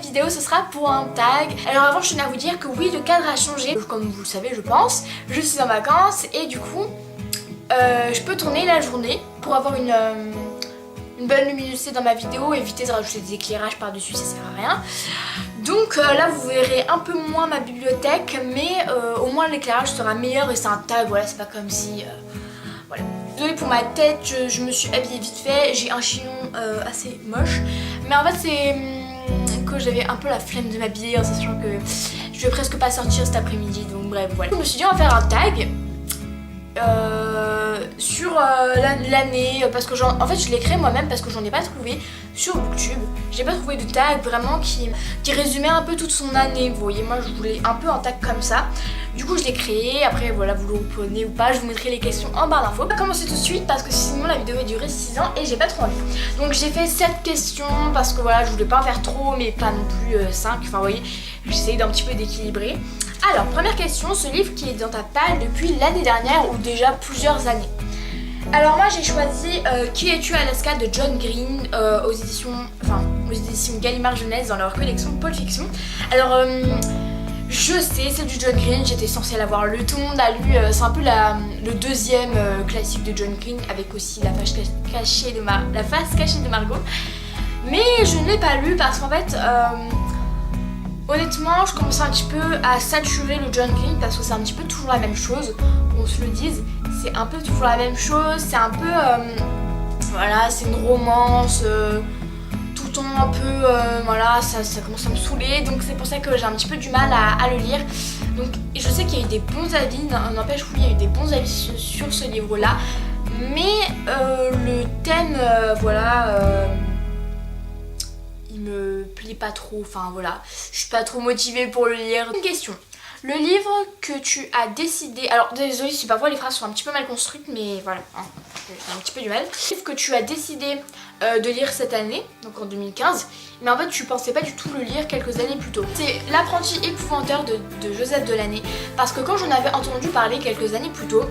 vidéo ce sera pour un tag. Alors avant je tenais à vous dire que oui, le cadre a changé, comme vous le savez je pense. Je suis en vacances et du coup je peux tourner la journée pour avoir une bonne luminosité dans ma vidéo, éviter de rajouter des éclairages par dessus, ça sert à rien. Donc là vous verrez un peu moins ma bibliothèque, mais au moins l'éclairage sera meilleur et c'est un tag, voilà, c'est pas comme si... voilà. Désolée pour ma tête, je me suis habillée vite fait, j'ai un chignon assez moche, mais en fait c'est que j'avais un peu la flemme de m'habiller en sachant que je vais presque pas sortir cet après-midi, donc bref voilà. Je me suis dit on va faire un tag sur l'année, parce que en fait je l'ai créé moi-même parce que j'en ai pas trouvé sur Booktube. J'ai pas trouvé de tag vraiment qui résumait un peu toute son année, vous voyez. Moi je voulais un peu un tag comme ça, du coup je l'ai créé. Après voilà, vous le reprenez ou pas, je vous mettrai les questions en barre d'infos. On va commencer tout de suite parce que sinon la vidéo va durer 6 ans et j'ai pas trop envie. Donc j'ai fait 7 questions parce que voilà, je voulais pas en faire trop mais pas non plus 5, enfin vous voyez, j'essaye d'un petit peu d'équilibrer. Alors, première question, ce livre qui est dans ta palle depuis l'année dernière ou déjà plusieurs années. Alors moi j'ai choisi Qui es-tu Alaska de John Green aux éditions Gallimard Jeunesse dans leur collection Pulp Fiction. Alors je sais, c'est du John Green, j'étais censée l'avoir lu, tout le monde a lu, c'est un peu le deuxième classique de John Green avec aussi la face cachée de Margot. Mais je ne l'ai pas lu parce qu'en fait... honnêtement, je commence un petit peu à saturer le John Green parce que c'est un petit peu toujours la même chose, qu'on se le dise, c'est un peu toujours la même chose, c'est un peu, voilà, c'est une romance, tout le temps un peu, voilà, ça commence à me saouler, donc c'est pour ça que j'ai un petit peu du mal à le lire. Donc je sais qu'il y a eu des bons avis, n'empêche oui, il y a eu des bons avis sur ce livre-là, mais le thème, voilà... il me plaît pas trop, enfin voilà, je suis pas trop motivée pour le lire. Une question, le livre que tu as décidé, alors désolée si parfois les phrases sont un petit peu mal construites mais voilà, hein, j'ai un petit peu du mal. Le livre que tu as décidé de lire cette année, donc en 2015, mais en fait tu pensais pas du tout le lire quelques années plus tôt. C'est L'apprenti épouvanteur de Joseph Delaney, parce que quand j'en avais entendu parler quelques années plus tôt,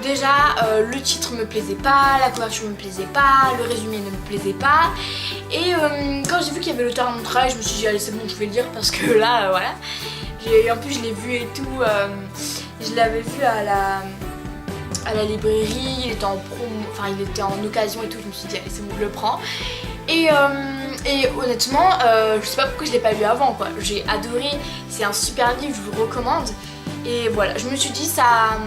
déjà le titre me plaisait pas, la couverture me plaisait pas, le résumé ne me plaisait pas. Et quand j'ai vu qu'il y avait l'auteur en montrage, je me suis dit allez c'est bon, je vais le lire parce que là voilà. En plus je l'ai vu et tout, je l'avais vu à la librairie, il était en promo, enfin il était en occasion et tout, je me suis dit allez c'est bon, je le prends. Et honnêtement, je sais pas pourquoi je l'ai pas lu avant quoi, j'ai adoré, c'est un super livre, je vous le recommande. Et voilà, je me suis dit ça...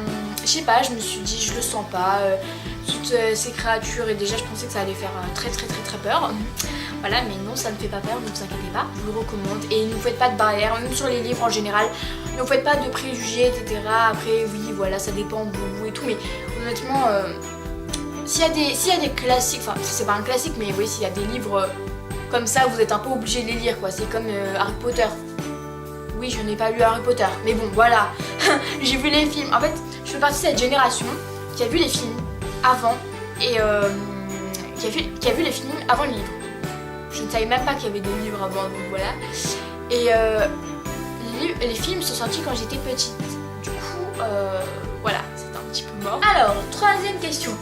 je sais pas, je me suis dit je le sens pas, toutes ces créatures, et déjà je pensais que ça allait faire très peur. Voilà, mais non, ça ne fait pas peur, ne vous inquiétez pas, je vous le recommande. Et ne vous faites pas de barrières, même sur les livres en général, ne vous faites pas de préjugés, etc. Après, oui, voilà, ça dépend de vous et tout, mais honnêtement, s'il y a des classiques, enfin c'est pas un classique, mais oui, s'il y a des livres comme ça, vous êtes un peu obligé de les lire quoi, c'est comme Harry Potter. Oui, je n'ai pas lu Harry Potter, mais bon, voilà, j'ai vu les films. En fait, je fais partie de cette génération qui a vu les films avant et qui a vu les films avant le livre. Je ne savais même pas qu'il y avait des livres avant, donc voilà. Et les films sont sortis quand j'étais petite. Du coup, voilà, c'est un petit peu mort. Alors, troisième question.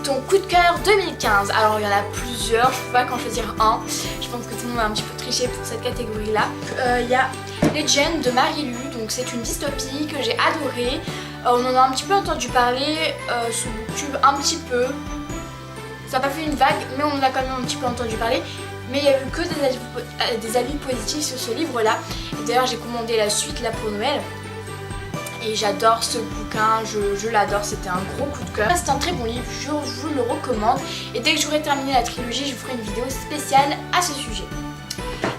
Ton coup de cœur 2015. Alors, il y en a plusieurs, je ne peux pas qu'en choisir un. Je pense que tout le monde a un petit peu triché pour cette catégorie-là. Il y a Legend de Marie-Lu, donc c'est une dystopie que j'ai adorée. On en a un petit peu entendu parler sur YouTube, un petit peu. Ça n'a pas fait une vague, mais on en a quand même un petit peu entendu parler. Mais il n'y a eu que des avis positifs sur ce livre-là. D'ailleurs, j'ai commandé la suite là pour Noël. Et j'adore ce bouquin, je l'adore, c'était un gros coup de cœur. C'est un très bon livre, je vous le recommande. Et dès que j'aurai terminé la trilogie, je vous ferai une vidéo spéciale à ce sujet.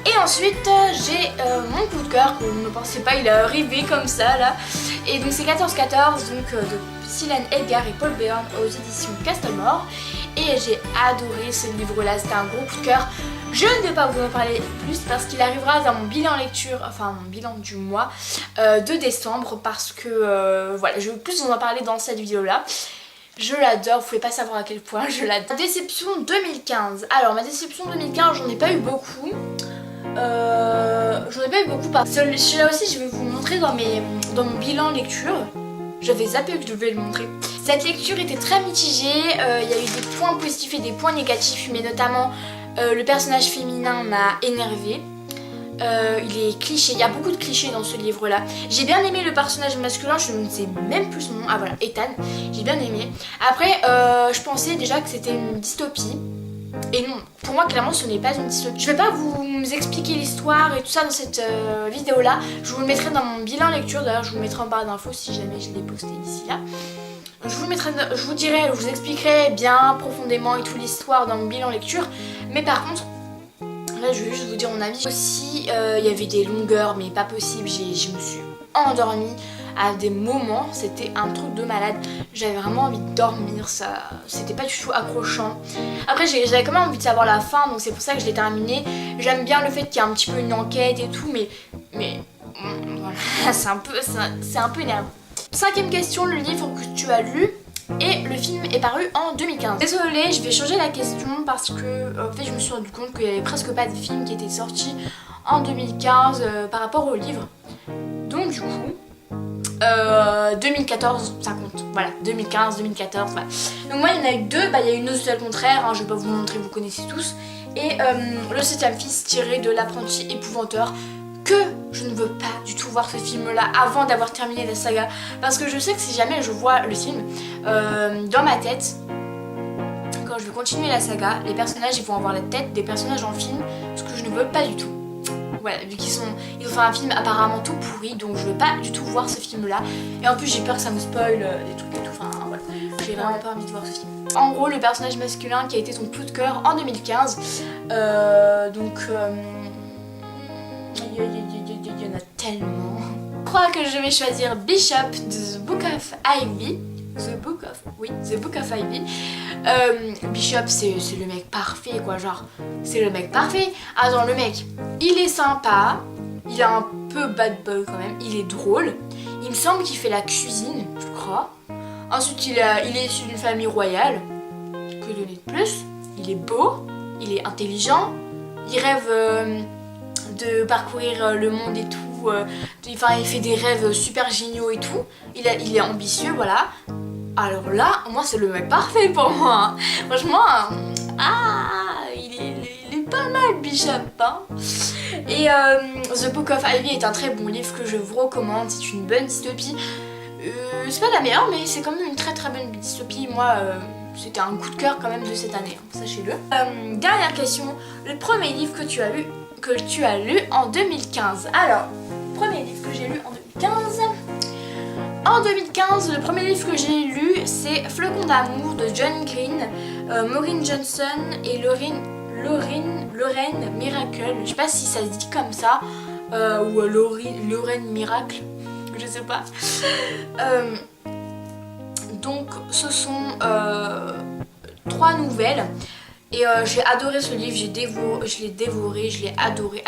Et ensuite, j'ai mon coup de cœur, que vous ne pensez pas, il est arrivé comme ça là. Et donc c'est 14-14, donc de Silène Edgar et Paul Bern aux éditions Castelmore. Et j'ai adoré ce livre-là, c'était un gros coup de cœur. Je ne vais pas vous en parler plus parce qu'il arrivera dans mon bilan lecture, enfin mon bilan du mois de décembre, parce que voilà, je vais plus vous en parler dans cette vidéo-là. Je l'adore, vous pouvez pas savoir à quel point je l'adore. Déception 2015. Alors ma déception 2015, j'en ai pas eu beaucoup. Celui-là aussi, je vais vous montrer dans mon bilan lecture. J'avais zappé que je devais le montrer. Cette lecture était très mitigée, il y a eu des points positifs et des points négatifs, mais notamment le personnage féminin m'a énervée. il est cliché, il y a beaucoup de clichés dans ce livre là. J'ai bien aimé le personnage masculin, je ne sais même plus son nom, ah voilà, Ethan, j'ai bien aimé. Après je pensais déjà que c'était une dystopie. Et non, pour moi clairement ce n'est pas une dystopie. Je vais pas vous expliquer l'histoire et tout ça dans cette vidéo là. Je vous le mettrai dans mon bilan lecture, d'ailleurs je vous le mettrai en barre d'infos si jamais je l'ai posté ici là. Je vous expliquerai bien profondément et tout l'histoire dans mon bilan lecture. Mais par contre, là je vais juste vous dire mon avis. Aussi il y avait des longueurs mais pas possible, je me suis endormie à des moments, c'était un truc de malade. J'avais vraiment envie de dormir, ça, c'était pas du tout accrochant. Après j'avais quand même envie de savoir la fin, donc c'est pour ça que je l'ai terminé. J'aime bien le fait qu'il y a un petit peu une enquête et tout, mais voilà, c'est un peu énervant. 5e question, le livre que tu as lu et le film est paru en 2015. Désolée, je vais changer la question parce que en fait je me suis rendu compte qu'il n'y avait presque pas de films qui étaient sortis en 2015 par rapport au livre. Donc du coup 2014 ça compte, voilà, 2015, 2014, voilà. Donc moi il y en a eu 2, il y a une autre le contraire, hein, je vais pas vous montrer, vous connaissez tous. Et le 7e fils tiré de l'apprenti épouvanteur, que je ne veux pas du tout voir ce film là avant d'avoir terminé la saga. Parce que je sais que si jamais je vois le film, dans ma tête, quand je vais continuer la saga, les personnages ils vont avoir la tête des personnages en film, ce que je ne veux pas du tout. Voilà, vu ils ont fait un film apparemment tout pourri, donc je veux pas du tout voir ce film là. Et en plus j'ai peur que ça me spoil des trucs et tout, enfin voilà, j'ai vraiment pas envie de voir ce film. En gros le personnage masculin qui a été ton coup de cœur en 2015, donc il y en a tellement. Je crois que je vais choisir Bishop de The Book of Ivy. The Book of Ivy. Bishop c'est le mec parfait quoi, genre c'est le mec parfait. Attends, le mec il est sympa, il est un peu bad boy quand même, il est drôle, il me semble qu'il fait la cuisine, je crois. Ensuite il est issu d'une famille royale, que donner de plus, il est beau, il est intelligent, il rêve de parcourir le monde et tout, enfin il fait des rêves super géniaux et tout, il est ambitieux, voilà. Alors là, moi c'est le mec parfait pour moi, franchement, il est pas mal Bishop, hein. Et The Book of Ivy est un très bon livre que je vous recommande, c'est une bonne dystopie. C'est pas la meilleure mais c'est quand même une très bonne dystopie, moi c'était un coup de cœur quand même de cette année, hein, sachez-le. Dernière question, le premier livre que tu as lu en 2015. Alors, premier livre que j'ai lu en 2015. En 2015, le premier livre que j'ai lu, c'est Flocons d'amour de John Green, Maureen Johnson et Lorraine Miracle. Je sais pas si ça se dit comme ça, ou Lorraine Miracle, je sais pas. Donc, ce sont 3 nouvelles. Et j'ai adoré ce livre, je l'ai dévoré, je l'ai adoré.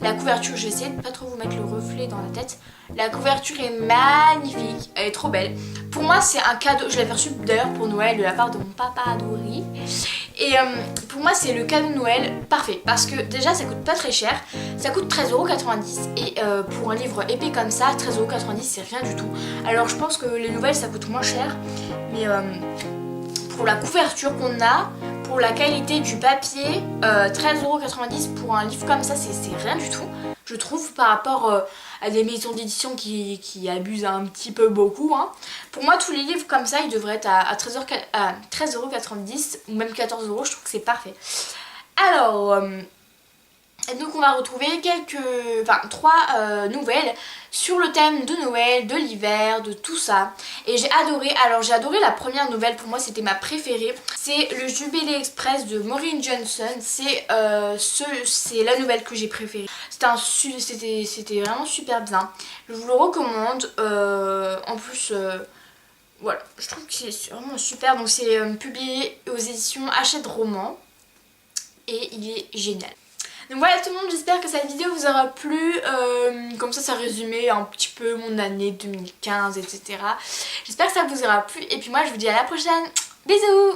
La couverture, j'essaie de pas trop vous mettre le reflet dans la tête. La couverture est magnifique, elle est trop belle. Pour moi c'est un cadeau, je l'avais reçu d'ailleurs pour Noël de la part de mon papa adoré. Et pour moi c'est le cadeau de Noël parfait. Parce que déjà ça coûte pas très cher, ça coûte 13,90 €. Et pour un livre épais comme ça, 13,90 € c'est rien du tout. Alors je pense que les nouvelles ça coûte moins cher. Mais pour la couverture qu'on a, pour la qualité du papier, 13,90 € pour un livre comme ça, c'est rien du tout, je trouve, par rapport à des maisons d'édition qui abusent un petit peu beaucoup, hein. Pour moi, tous les livres comme ça, ils devraient être à 13,90 € ou même 14 €, je trouve que c'est parfait. Alors, donc on va retrouver 3 nouvelles sur le thème de Noël, de l'hiver, de tout ça. Et j'ai adoré, alors j'ai adoré la première nouvelle, pour moi c'était ma préférée. C'est le Jubilé Express de Maureen Johnson, c'est la nouvelle que j'ai préférée. C'était vraiment super bien, je vous le recommande. En plus, voilà, je trouve que c'est vraiment super. Donc c'est publié aux éditions Hachette Roman et il est génial. Donc voilà tout le monde, j'espère que cette vidéo vous aura plu, comme ça résumait un petit peu mon année 2015, etc. J'espère que ça vous aura plu et puis moi je vous dis à la prochaine, bisous.